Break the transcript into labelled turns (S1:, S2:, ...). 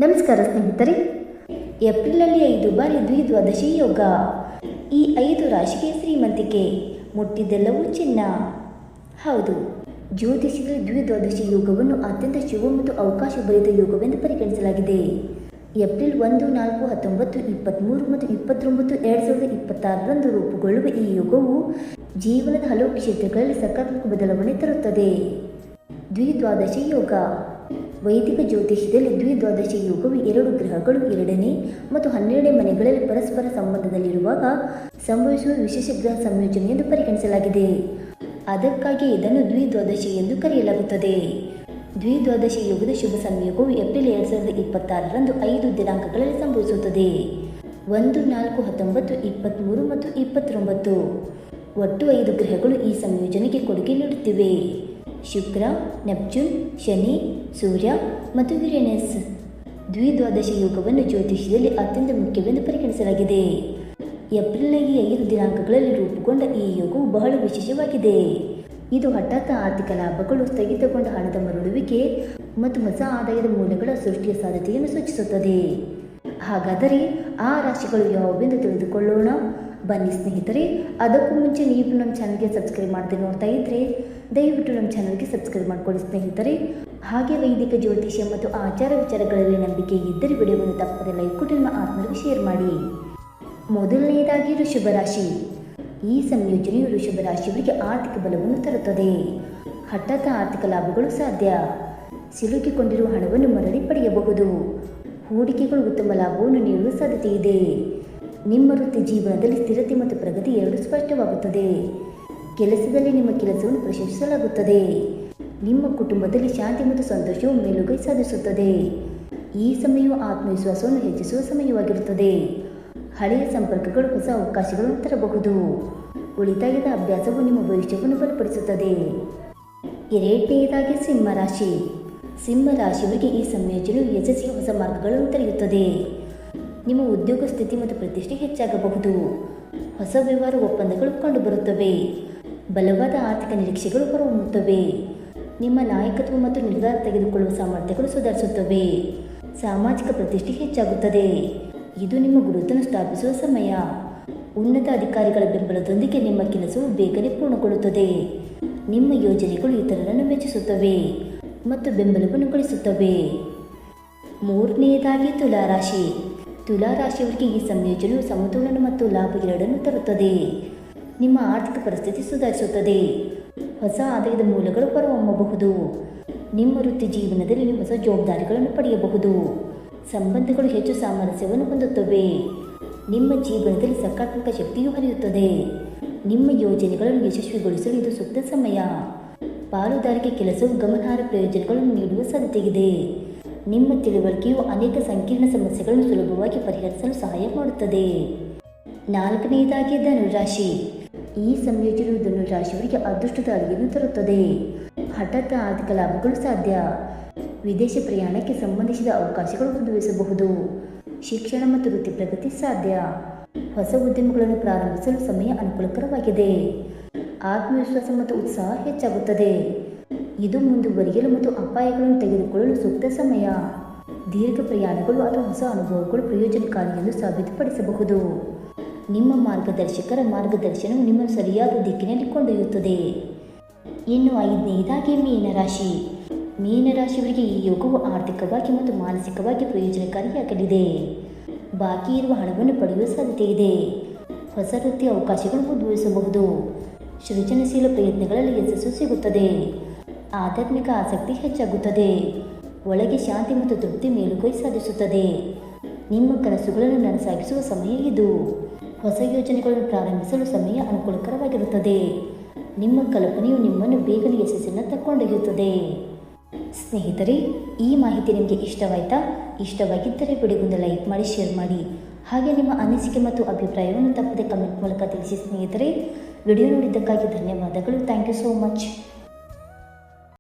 S1: ನಮಸ್ಕಾರ ಸ್ನೇಹಿತರೆ. ಏಪ್ರಿಲಲ್ಲಿ 5 ಬಾರಿ ದ್ವಿದ್ವಾದಶಿ ಯೋಗ. ಈ 5 ರಾಶಿಗೆ ಶ್ರೀಮಂತಿಕೆ, ಮುಟ್ಟಿದ್ದೆಲ್ಲವೂ ಚಿನ್ನ. ಹೌದು, ಜ್ಯೋತಿಷದಲ್ಲಿ ದ್ವಿದ್ವಾದಶಿ ಯೋಗವನ್ನು ಅತ್ಯಂತ ಶುಭ ಮತ್ತು ಅವಕಾಶಭರಿತ ಯೋಗವೆಂದು ಪರಿಗಣಿಸಲಾಗಿದೆ. ಏಪ್ರಿಲ್ 1, 4, 19, 23 ಮತ್ತು 29, 2026ರಂದು ರೂಪುಗೊಳ್ಳುವ ಈ ಯೋಗವು ಜೀವನದ ಹಲವು ಕ್ಷೇತ್ರಗಳಲ್ಲಿ ಸಕಾರಾತ್ಮಕ ಬದಲಾವಣೆ ತರುತ್ತದೆ. ದ್ವಿದ್ವಾದಶಿ ಯೋಗ. ವೈದಿಕ ಜ್ಯೋತಿಷ್ಯದಲ್ಲಿ ದ್ವಿದ್ವಾದಶಿ ಯೋಗವು 2 ಗ್ರಹಗಳು 2ನೇ ಮತ್ತು 12ನೇ ಮನೆಗಳಲ್ಲಿ ಪರಸ್ಪರ ಸಂಬಂಧದಲ್ಲಿರುವಾಗ ಸಂಭವಿಸುವ ವಿಶೇಷ ಗ್ರಹ ಸಂಯೋಜನೆ ಎಂದು ಪರಿಗಣಿಸಲಾಗಿದೆ. ಅದಕ್ಕಾಗಿ ಇದನ್ನು ದ್ವಿದ್ವಾದಶಿ ಎಂದು ಕರೆಯಲಾಗುತ್ತದೆ. ದ್ವಿದ್ವಾದಶಿ ಯೋಗದ ಶುಭ ಸಂಯೋಗವು ಏಪ್ರಿಲ್ 2026ರಂದು 5 ದಿನಾಂಕಗಳಲ್ಲಿ ಸಂಭವಿಸುತ್ತದೆ. 1, 4, 19, 23 ಮತ್ತು 29. ಒಟ್ಟು 5 ಗ್ರಹಗಳು ಈ ಸಂಯೋಜನೆಗೆ ಕೊಡುಗೆ ನೀಡುತ್ತಿವೆ: ಶುಕ್ರ, ನೆಪ್ಚೂನ್, ಶನಿ, ಸೂರ್ಯ ಮತ್ತು ಯುರೇನಸ್. ದ್ವಿದ್ವಾದಶಿ ಯೋಗವನ್ನು ಜ್ಯೋತಿಷ್ಯದಲ್ಲಿ ಅತ್ಯಂತ ಮುಖ್ಯವೆಂದು ಪರಿಗಣಿಸಲಾಗಿದೆ. ಏಪ್ರಿಲ್ನ ಈ 5 ದಿನಾಂಕಗಳಲ್ಲಿ ರೂಪುಗೊಂಡ ಈ ಯೋಗವು ಬಹಳ ವಿಶೇಷವಾಗಿದೆ. ಇದು ಹಠಾತ್ ಆರ್ಥಿಕ ಲಾಭಗಳು, ಸ್ಥಗಿತಗೊಂಡ ಹಣದ ಮರಳುವಿಕೆ ಮತ್ತು ಹೊಸ ಆದಾಯದ ಮೂಲಗಳ ಸೃಷ್ಟಿಯ ಸಾಧ್ಯತೆಯನ್ನು ಸೂಚಿಸುತ್ತದೆ. ಹಾಗಾದರೆ ಆ ರಾಶಿಗಳು ಯಾವುವೆಂದು ತಿಳಿದುಕೊಳ್ಳೋಣ. ಬನ್ನಿ ಸ್ನೇಹಿತರೆ. ಅದಕ್ಕೂ ಮುಂಚೆ ನೀವು ನಮ್ಮ ಚಾನಲ್ಗೆ ಸಬ್ಸ್ಕ್ರೈಬ್ ಮಾಡದೆ ನೋಡ್ತಾ ಇದ್ದರೆ ದಯವಿಟ್ಟು ನಮ್ಮ ಚಾನಲ್ಗೆ ಸಬ್ಸ್ಕ್ರೈಬ್ ಮಾಡಿಕೊಳ್ಳಿ ಸ್ನೇಹಿತರೆ. ಹಾಗೆ ವೈದಿಕ ಜ್ಯೋತಿಷ್ಯ ಮತ್ತು ಆಚಾರ ವಿಚಾರಗಳಲ್ಲಿ ನಂಬಿಕೆ ಇದ್ದರೆ ವಿಡಿಯೋವನ್ನು ತಪ್ಪದೆ ಲೈಕ್ ಕೊಟ್ಟು ನಿಮ್ಮ ಆತ್ಮರಿಗೆ ಶೇರ್ ಮಾಡಿ. ಮೊದಲನೆಯದಾಗಿ ವೃಷಭ ರಾಶಿ. ಈ ಸಂಯೋಜನೆಯು ವೃಷಭ ರಾಶಿಯವರಿಗೆ ಆರ್ಥಿಕ ಬಲವನ್ನು ತರುತ್ತದೆ. ಹಠಾತ್ ಆರ್ಥಿಕ ಲಾಭಗಳು ಸಾಧ್ಯ. ಸಿಲುಕಿಕೊಂಡಿರುವ ಹಣವನ್ನು ಮರಳಿ ಪಡೆಯಬಹುದು. ಹೂಡಿಕೆಗಳು ಉತ್ತಮ ಲಾಭವನ್ನು ನೀಡುವ ಸಾಧ್ಯತೆ ಇದೆ. ನಿಮ್ಮ ವೃತ್ತಿ ಜೀವನದಲ್ಲಿ ಸ್ಥಿರತೆ ಮತ್ತು ಪ್ರಗತಿ ಎರಡೂ ಸ್ಪಷ್ಟವಾಗುತ್ತದೆ. ಕೆಲಸದಲ್ಲಿ ನಿಮ್ಮ ಕೆಲಸವನ್ನು ಪ್ರಶಂಸಿಸಲಾಗುತ್ತದೆ. ನಿಮ್ಮ ಕುಟುಂಬದಲ್ಲಿ ಶಾಂತಿ ಮತ್ತು ಸಂತೋಷವು ಮೇಲುಗೈ ಸಾಧಿಸುತ್ತದೆ. ಈ ಸಮಯವು ಆತ್ಮವಿಶ್ವಾಸವನ್ನು ಹೆಚ್ಚಿಸುವ ಸಮಯವಾಗಿರುತ್ತದೆ. ಹಳೆಯ ಸಂಪರ್ಕಗಳು ಹೊಸ ಅವಕಾಶಗಳನ್ನು ತರಬಹುದು. ಉಳಿತಾಯದ ಅಭ್ಯಾಸವು ನಿಮ್ಮ ಭವಿಷ್ಯವನ್ನು ಬಲಪಡಿಸುತ್ತದೆ. ಎರಡನೆಯದಾಗಿ ಸಿಂಹರಾಶಿ. ಸಿಂಹರಾಶಿಯವರಿಗೆ ಈ ಸಂಯೋಜನೆಯು ಯಶಸ್ಸಿಗೆ ಹೊಸ ಮಾರ್ಗಗಳನ್ನು ತೆರೆಯುತ್ತದೆ. ನಿಮ್ಮ ಉದ್ಯೋಗ ಸ್ಥಿತಿ ಮತ್ತು ಪ್ರತಿಷ್ಠೆ ಹೆಚ್ಚಾಗಬಹುದು. ಹೊಸ ವ್ಯವಹಾರ ಒಪ್ಪಂದಗಳು ಕಂಡುಬರುತ್ತವೆ. ಬಲವಾದ ಆರ್ಥಿಕ ನಿರೀಕ್ಷೆಗಳು ಹೊರಹೊಮ್ಮುತ್ತವೆ. ನಿಮ್ಮ ನಾಯಕತ್ವ ಮತ್ತು ನಿರ್ಧಾರ ತೆಗೆದುಕೊಳ್ಳುವ ಸಾಮರ್ಥ್ಯಗಳು ಸುಧಾರಿಸುತ್ತವೆ. ಸಾಮಾಜಿಕ ಪ್ರತಿಷ್ಠೆ ಹೆಚ್ಚಾಗುತ್ತದೆ. ಇದು ನಿಮ್ಮ ಗುರುತನ್ನು ಸ್ಥಾಪಿಸುವ ಸಮಯ. ಉನ್ನತ ಅಧಿಕಾರಿಗಳ ಬೆಂಬಲದೊಂದಿಗೆ ನಿಮ್ಮ ಕೆಲಸವು ಬೇಗನೆ ಪೂರ್ಣಗೊಳ್ಳುತ್ತದೆ. ನಿಮ್ಮ ಯೋಜನೆಗಳು ಇತರರನ್ನು ಮೆಚ್ಚಿಸುತ್ತವೆ ಮತ್ತು ಬೆಂಬಲವನ್ನು ಗಳಿಸುತ್ತವೆ. ಮೂರನೆಯದಾಗಿ ತುಲಾರಾಶಿ. ತುಲಾರಾಶಿಯವರಿಗೆ ಈ ಸಂಯೋಜನೆಯು ಸಮತೋಲನ ಮತ್ತು ಲಾಭ ಎರಡನ್ನು ತರುತ್ತದೆ. ನಿಮ್ಮ ಆರ್ಥಿಕ ಪರಿಸ್ಥಿತಿ ಸುಧಾರಿಸುತ್ತದೆ. ಹೊಸ ಆದಾಯದ ಮೂಲಗಳು ಹೊರಹೊಮ್ಮಬಹುದು. ನಿಮ್ಮ ವೃತ್ತಿ ಜೀವನದಲ್ಲಿ ನೀವು ಹೊಸ ಜವಾಬ್ದಾರಿಗಳನ್ನು ಪಡೆಯಬಹುದು. ಸಂಬಂಧಗಳು ಹೆಚ್ಚು ಸಾಮರಸ್ಯವನ್ನು ಹೊಂದುತ್ತವೆ. ನಿಮ್ಮ ಜೀವನದಲ್ಲಿ ಸಕಾರಾತ್ಮಕ ಶಕ್ತಿಯು ಹರಿಯುತ್ತದೆ. ನಿಮ್ಮ ಯೋಜನೆಗಳನ್ನು ಯಶಸ್ವಿಗೊಳಿಸಲು ಇದು ಸೂಕ್ತ ಸಮಯ. ಪಾಲುದಾರಿಕೆ ಕೆಲಸವು ಗಮನಾರ್ಹ ಪ್ರಯೋಜನಗಳನ್ನು ನೀಡುವ ಸಾಧ್ಯತೆಯಿದೆ. ನಿಮ್ಮ ತಿಳುವಳಿಕೆಯು ಅನೇಕ ಸಂಕೀರ್ಣ ಸಮಸ್ಯೆಗಳನ್ನು ಸುಲಭವಾಗಿ ಪರಿಹರಿಸಲು ಸಹಾಯ ಮಾಡುತ್ತದೆ. ನಾಲ್ಕನೆಯದಾಗಿ ಧನುರಾಶಿ. ಈ ಸಂಯೋಜನೆಯು ಧನುರಾಶಿಯವರಿಗೆ ಅದೃಷ್ಟದ ಅಳಿಯನ್ನು ತರುತ್ತದೆ. ಹಠಾತ್ ಆರ್ಥಿಕ ಲಾಭಗಳು ಸಾಧ್ಯ. ವಿದೇಶ ಪ್ರಯಾಣಕ್ಕೆ ಸಂಬಂಧಿಸಿದ ಅವಕಾಶಗಳು ಉದ್ಭವಿಸಬಹುದು. ಶಿಕ್ಷಣ ಮತ್ತು ವೃತ್ತಿ ಪ್ರಗತಿ ಸಾಧ್ಯ. ಹೊಸ ಉದ್ಯಮಗಳನ್ನು ಪ್ರಾರಂಭಿಸಲು ಸಮಯ ಅನುಕೂಲಕರವಾಗಿದೆ. ಆತ್ಮವಿಶ್ವಾಸ ಮತ್ತು ಉತ್ಸಾಹ ಹೆಚ್ಚಾಗುತ್ತದೆ. ಇದು ಮುಂದುವರಿಯಲು ಮತ್ತು ಅಪಾಯಗಳನ್ನು ತೆಗೆದುಕೊಳ್ಳಲು ಸೂಕ್ತ ಸಮಯ. ದೀರ್ಘ ಪ್ರಯಾಣಗಳು ಅಥವಾ ಹೊಸ ಅನುಭವಗಳು ಪ್ರಯೋಜನಕಾರಿ ಎಂದು ಸಾಬೀತುಪಡಿಸಬಹುದು. ನಿಮ್ಮ ಮಾರ್ಗದರ್ಶಕರ ಮಾರ್ಗದರ್ಶನವು ನಿಮ್ಮನ್ನು ಸರಿಯಾದ ದಿಕ್ಕಿನಲ್ಲಿ ಕೊಂಡೊಯ್ಯುತ್ತದೆ. ಇನ್ನು ಐದನೆಯದಾಗಿ ಮೀನರಾಶಿ. ಮೀನರಾಶಿಯವರಿಗೆ ಈ ಯೋಗವು ಆರ್ಥಿಕವಾಗಿ ಮತ್ತು ಮಾನಸಿಕವಾಗಿ ಪ್ರಯೋಜನಕಾರಿಯಾಗಲಿದೆ. ಬಾಕಿ ಇರುವ ಹಣವನ್ನು ಪಡೆಯುವ ಸಾಧ್ಯತೆ ಇದೆ. ಹೊಸ ವೃತ್ತಿ ಅವಕಾಶಗಳು ಉದ್ಭವಿಸಬಹುದು. ಸೃಜನಶೀಲ ಪ್ರಯತ್ನಗಳಲ್ಲಿ ಯಶಸ್ಸು ಸಿಗುತ್ತದೆ. ಆಧ್ಯಾತ್ಮಿಕ ಆಸಕ್ತಿ ಹೆಚ್ಚಾಗುತ್ತದೆ. ಒಳಗೆ ಶಾಂತಿ ಮತ್ತು ತೃಪ್ತಿ ಮೇಲುಗೈ ಸಾಧಿಸುತ್ತದೆ. ನಿಮ್ಮ ಕನಸುಗಳನ್ನು ನನಸಾಗಿಸುವ ಸಮಯ ಇದು. ಹೊಸ ಯೋಜನೆಗಳನ್ನು ಪ್ರಾರಂಭಿಸಲು ಸಮಯ ಅನುಕೂಲಕರವಾಗಿರುತ್ತದೆ. ನಿಮ್ಮ ಕಲ್ಪನೆಯು ನಿಮ್ಮನ್ನು ಬೇಗನೆ ಯಶಸ್ಸಿನತ್ತ ಕೊಂಡೊಯ್ಯುತ್ತದೆ. ಸ್ನೇಹಿತರೆ, ಈ ಮಾಹಿತಿ ನಿಮಗೆ ಇಷ್ಟವಾಯಿತಾ? ಇಷ್ಟವಾಗಿದ್ದರೆ ವಿಡಿಯೋಗೊಂದು ಲೈಕ್ ಮಾಡಿ, ಶೇರ್ ಮಾಡಿ. ಹಾಗೆ ನಿಮ್ಮ ಅನಿಸಿಕೆ ಮತ್ತು ಅಭಿಪ್ರಾಯವನ್ನು ತಪ್ಪದೆ ಕಮೆಂಟ್ ಮೂಲಕ ತಿಳಿಸಿ ಸ್ನೇಹಿತರೆ. ವಿಡಿಯೋ ನೋಡಿದ್ದಕ್ಕಾಗಿ ಧನ್ಯವಾದಗಳು. Thank you so much.